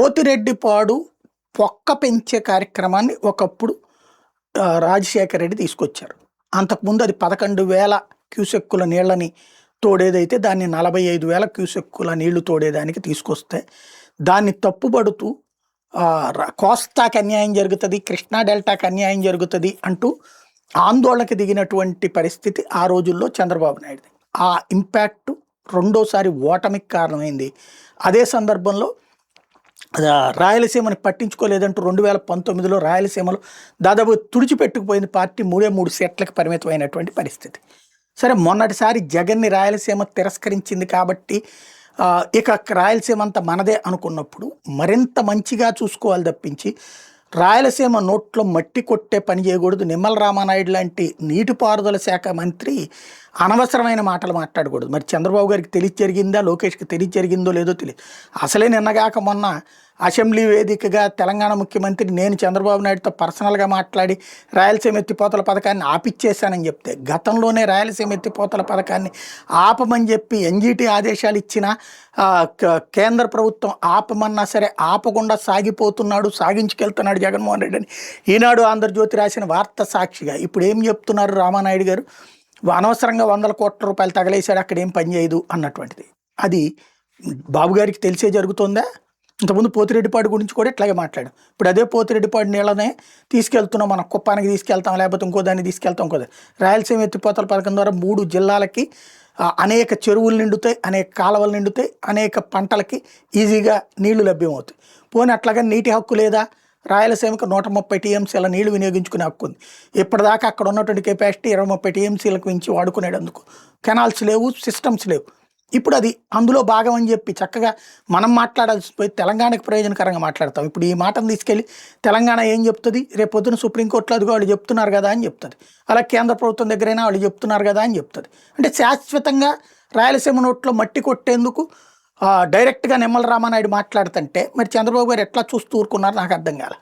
పోతిరెడ్డిపాడు పొక్క పెంచే కార్యక్రమాన్ని ఒకప్పుడు రాజశేఖర రెడ్డి తీసుకొచ్చారు. అంతకుముందు అది 11,000 క్యూసెక్కుల నీళ్ళని తోడేదైతే దాన్ని 45,000 క్యూసెక్కుల నీళ్లు తోడేదానికి తీసుకొస్తే దాన్ని తప్పుబడుతూ కోస్తాకి అన్యాయం జరుగుతుంది, కృష్ణా డెల్టాకి అన్యాయం జరుగుతుంది అంటూ ఆందోళనకి దిగినటువంటి పరిస్థితి ఆ రోజుల్లో చంద్రబాబు నాయుడుది. ఆ ఇంపాక్ట్ రెండోసారి ఓటమికి కారణమైంది. అదే సందర్భంలో రాయలసీమని పట్టించుకోలేదంటూ 2019లో రాయలసీమలో దాదాపు తుడిచిపెట్టుకుపోయింది పార్టీ 3 సీట్లకు పరిమితమైనటువంటి పరిస్థితి. సరే, మొన్నటిసారి జగన్ని రాయలసీమ తిరస్కరించింది కాబట్టి ఇక రాయలసీమ అంతా మనదే అనుకున్నప్పుడు మరింత మంచిగా చూసుకోవాలి తప్పించి రాయలసీమ నోట్లో మట్టి కొట్టే పని చేయకూడదు. నిమ్మల రామానాయుడు లాంటి నీటిపారుదల శాఖ మంత్రి అనవసరమైన మాటలు మాట్లాడకూడదు. మరి చంద్రబాబు గారికి తెలిసి జరిగిందా, లోకేష్కి తెలిసి జరిగిందో లేదో తెలియదు. అసలే నిన్నగాక మొన్న అసెంబ్లీ వేదికగా తెలంగాణ ముఖ్యమంత్రి నేను చంద్రబాబు నాయుడుతో పర్సనల్గా మాట్లాడి రాయలసీమ ఎత్తిపోతల పథకాన్ని ఆపిచ్చేశానని చెప్తే, గతంలోనే రాయలసీమ ఎత్తిపోతల పథకాన్ని ఆపమని చెప్పి ఎన్జీటీ ఆదేశాలు ఇచ్చిన కేంద్ర ప్రభుత్వం ఆపమన్నా సరే ఆపకుండా సాగించుకెళ్తున్నాడు జగన్మోహన్ రెడ్డి అని ఈనాడు ఆంధ్రజ్యోతి రాసిన వార్త సాక్షిగా. ఇప్పుడు ఏం చెప్తున్నారు రామానాయుడు గారు? అనవసరంగా 100 కోట్ల రూపాయలు తగలేశాడు, అక్కడ ఏం పని చేయదు అన్నటువంటిది. అది బాబు గారికి తెలిసే జరుగుతుందా? ఇంతకుముందు పోతిరెడ్డిపాడు గురించి కూడా ఇట్లాగే మాట్లాడు. ఇప్పుడు అదే పోతిరెడ్డిపాడు నీళ్ళనే తీసుకెళ్తున్నాం, మనం కుప్పానికి తీసుకెళ్తాం, లేకపోతే ఇంకో దాన్ని తీసుకెళ్తాం. ఇంకో రాయలసీమ ఎత్తిపోతల పథకం ద్వారా 3 జిల్లాలకి అనేక చెరువులు నిండుతాయి, అనేక కాలువలు నిండుతాయి, అనేక పంటలకి ఈజీగా నీళ్లు లభ్యమవుతాయి. పోనీ అట్లాగా నీటి హక్కు లేదా? రాయలసీమకు 130 టీఎంసీల నీళ్లు వినియోగించుకునే హక్కు ఉంది. ఇప్పటిదాకా అక్కడ ఉన్నటువంటి కెపాసిటీ 20-30 టీఎంసీలకు మించి వాడుకునేటందుకు కెనాల్స్ లేవు, సిస్టమ్స్ లేవు. ఇప్పుడు అది అందులో భాగం అని చెప్పి చక్కగా మనం మాట్లాడాల్సి పోయి తెలంగాణకు ప్రయోజనకరంగా మాట్లాడతాం. ఇప్పుడు ఈ మాటను తీసుకెళ్ళి తెలంగాణ ఏం చెప్తుంది? రేపు పొద్దున సుప్రీంకోర్టులో అదిగో వాళ్ళు చెప్తున్నారు కదా అని చెప్తుంది. అలా కేంద్ర ప్రభుత్వం దగ్గరైనా వాళ్ళు చెప్తున్నారు కదా అని చెప్తుంది. అంటే శాశ్వతంగా రాయలసీమ నోట్లో మట్టి కొట్టేందుకు డైరెక్ట్గా నిమ్మల రామానాయుడు మాట్లాడుతుంటే మరి చంద్రబాబు గారు ఎట్లా చూస్తూ ఊరుకున్నారు నాకు అర్థం కాలే.